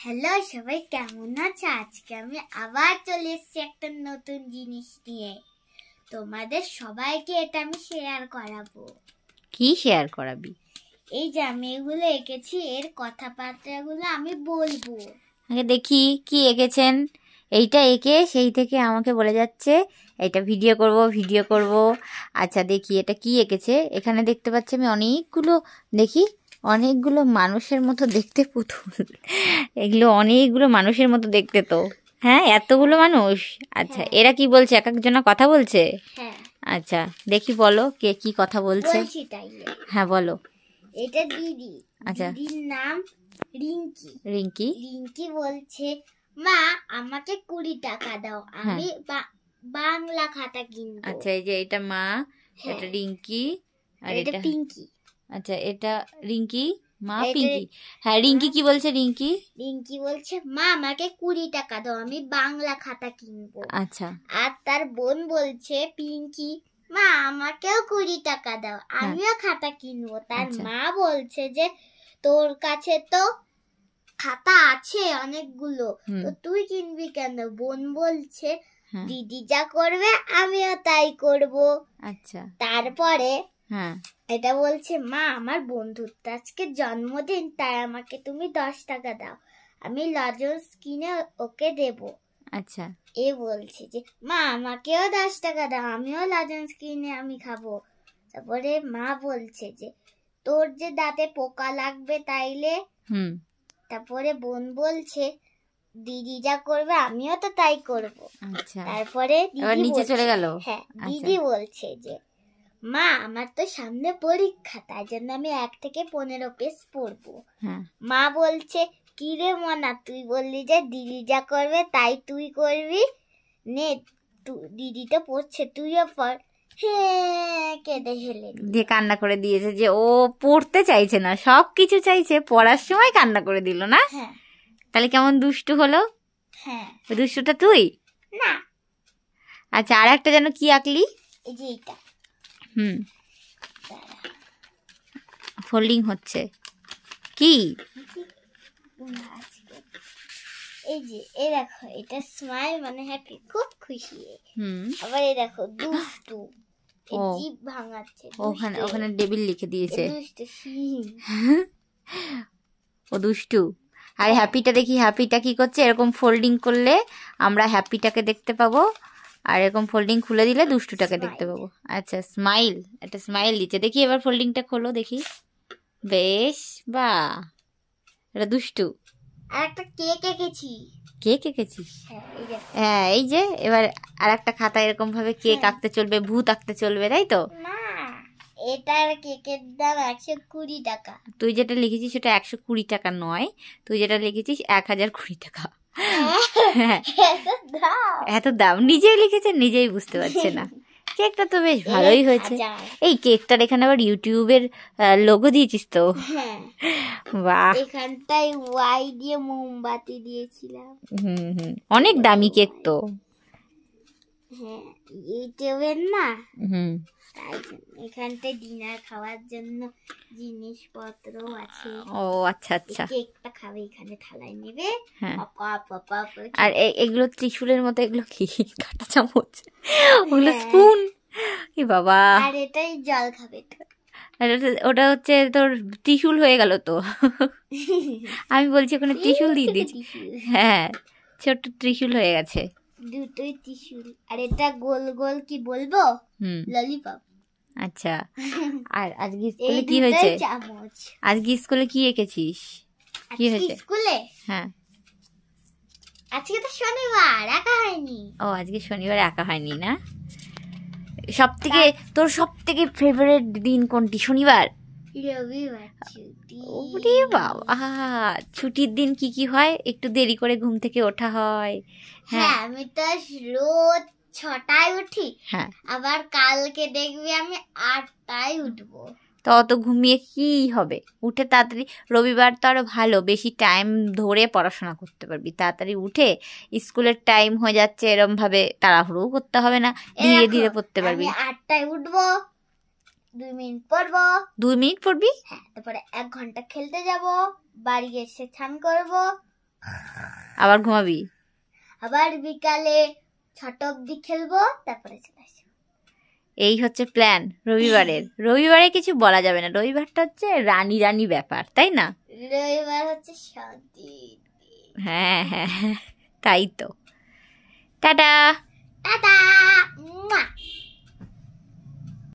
Hello সবাই, কেমন আছো? আজকে আমি আবার চলে এসেছি একটা নতুন জিনিস নিয়ে। তোমাদের সবাইকে এটা আমি শেয়ার করাবো। কি শেয়ার করাবি? এই যে আমি এগুলো এঁকেছি, এর কথাবার্তাগুলো আমি বলবো। আগে দেখি কি এঁকেছেন। এইটা এঁকে সেই থেকে আমাকে বলে যাচ্ছে এটা ভিডিও করব। আচ্ছা দেখি এটা কি এঁকেছে। এখানে দেখতে পাচ্ছি আমি অনেকগুলো মানুষের মতো দেখতে পুতুল। এগুলো অনেকগুলো মানুষের মতো দেখতে তো। হ্যাঁ, এতগুলো মানুষ। আচ্ছা, এরা কি বলছে? এক একজনা কথা বলছে। আচ্ছা দেখি, বলো কে কি কথা বলছে। হ্যাঁ বলো। এটা দিদি। আচ্ছা, দিদির নাম রিঙ্কি। রিঙ্কি রিঙ্কি বলছে, মা আমাকে 20 টাকা দাও, আমি বাংলা খাতা কিনবো। আচ্ছা, এই যে এটা মা, এটা রিঙ্কি, আর এটা পিঙ্কি। আচ্ছা, এটা রিঙ্কি মা, পিঙ্কি। হ্যাঁ, রিঙ্কি কি বলছে? রিঙ্কি বলছে, মা আমাকে 20 টাকা দাও, আমি বাংলা খাতা কিনবো। আচ্ছা, আর তার বোন বলছে পিঙ্কি, মা আমাকেও 20 টাকা দাও, আমিও খাতা কিনবো। তার মা বলছে যে তোর কাছে তো খাতা আছে অনেকগুলো, তো তুই কিনবি কেন? বোন বলছে দিদি যা করবে আমিও তাই করব। আচ্ছা, তারপরে এটা বলছে, মা আমার বন্ধুর আজকে জন্মদিন, তাই আমাকে তুমি 10 টাকা দাও, আমি লজেন্স কিনে ওকে দেব। আচ্ছা, এ বলছে যে মা আমাকেও 10 টাকা দাও, আমিও লজেন্স কিনে আমি খাবো। তারপরে মা বলছে যে তোর যে দাঁতে পোকা লাগবে তাইলে। তারপরে বোন বলছে দিদি যা করবে আমিও তো তাই করব। আচ্ছা, তারপরে নিচে চলে গেল। হ্যাঁ, দিদি বলছে যে মা আমার তো সামনে পরীক্ষা, তাই জন্য আমি 1 থেকে 15 পেজ পড়বো। মা বলছে কি রে মনা, তুই বললি যে দিদি যা করবে তাই তুই করবি, নে দিদি তো পড়ছে তুইও পড়। কেঁদে হেলে দিয়ে কান্না করে দিয়েছে যে ও পড়তে চাইছে না, সবকিছু চাইছে, পড়ার সময় কান্না করে দিল না। তাহলে কেমন দুষ্টু হলো? হ্যাঁ, দুষ্টুটা তুই না। আচ্ছা, আর একটা যেন কি আঁকলি? এই যে এটা ফোল্ডিং হচ্ছে কি? এই যে এই দেখো, এটা স্মাইল মানে হ্যাপি, খুব খুশি। আবার এই দেখো দুষ্টু, জিভ ভাঙাচ্ছে। ওখানে ডেভিল লিখে দিয়েছে, ও দুষ্টু। আর হ্যাপিটা দেখি, হ্যাপিটা কি করছে? এরকম ফোল্ডিং করলে আমরা হ্যাপিটাকে দেখতে পাবো, আর এরকম ফোল্ডিং খুলে দিলে দুষ্টুটাকে দেখতে পাবো। আচ্ছা, স্মাইল, একটা স্মাইল দিচ্ছে। দেখি এবার ফোল্ডিংটা খোলো দেখি। বেশ, বাহ, এটা দুষ্টু। আর একটা কেক এঁকেছি। কেক এঁকেছিস? হ্যাঁ, এই যে এবার আর একটা খাতা এরকম ভাবে কেক আঁকতে চলবে, ভূত আঁকতে চলবে, তাই তো? না, এটার কেকের দাম 120 টাকা। তুই যেটা লিখেছিস সেটা 120 টাকা নয়, তুই যেটা লিখেছিস 1020 টাকা। এত দাম নিজেই লিখেছে, নিজেই বুঝতে পারছে না। কেকটা তো বেশ ভালোই হয়েছে। এই কেকটার এখানে আবার ইউটিউবের লোগো দিয়েছিস তো? বাহ, এখানটায় ওয়াই দিয়ে মোমবাতি দিয়েছিলাম। অনেক দামি কেক তো। হ্যাঁ, ইউটিউবের না। তাই এখানটায় ডিনার খাওয়ার জন্য জিনিসপত্র আছে। ও আচ্ছা আচ্ছা, কেকটা খাবে এখানে থালায় নেবে। আর এগুলো ত্রিশূলের মতো, এগুলো কি? কাঁটা চামচ, ওগুলো স্পুন। কি বাবা, আর এটাই জল খাবে। ওটা হচ্ছে তোর ত্রিশূল হয়ে গেল তো। আমি বলছি ওখানে ত্রিশূল দিয়ে দিচ্ছি। হ্যাঁ, ছোট্ট ত্রিশূল হয়ে গেছে। দুটোই ত্রিশূল। আর এটা গোল গোল কি বলবো? ললিপপ। আচ্ছা, আর আজকে স্কুলে কি হয়েছে? আজকে স্কুলে কি এঁকেছিস? কি হয়েছে স্কুলে? হ্যাঁ, আজকে তো শনিবার, একা হয়নি। ও আজকে শনিবার, একা হয়নি না? তোর সব থেকে ফেভারিট দিন কোনটি? শনিবার, রবিবার ছুটি। ওরে বাবা, ছুটির দিন কি কি হয়? একটু দেরি করে ঘুম থেকে ওঠা হয়। হ্যাঁ, আমি তো রোজ 6টায় উঠি। হ্যাঁ, আবার কালকে দেখবি আমি 8টায় উঠবো। তো অত ঘুমিয়ে কি হবে? উঠে তাড়াতাড়ি, রবিবার তো আরো ভালো, বেশি টাইম ধরে পড়াশোনা করতে পারবি। তাড়াতাড়ি উঠে স্কুলের টাইম হয়ে যাচ্ছে এরম ভাবে তাড়াহুড়ো করতে হবে না, ধীরে ধীরে পড়তে পারবি। 8টায় উঠবো, 2 মিনিট পড়বো। 2 মিনিট পড়বি? হ্যাঁ, তারপরে 1 ঘন্টা খেলতে যাব, বাড়ি এসে স্নান করবো, আবার ঘুমাবি? আবার বিকালে 6টা অবধি খেলবো, তারপরে চলে আসবো। এই হচ্ছে প্ল্যান রবিবারের। রবিবারে কিছু বলা যাবে না, রবিবারটা হচ্ছে রানী রানী ব্যাপার, তাই না? রবিবার হচ্ছে শান্তি। হ্যাঁ হ্যাঁ, তাই তো। টাটা। টাটা।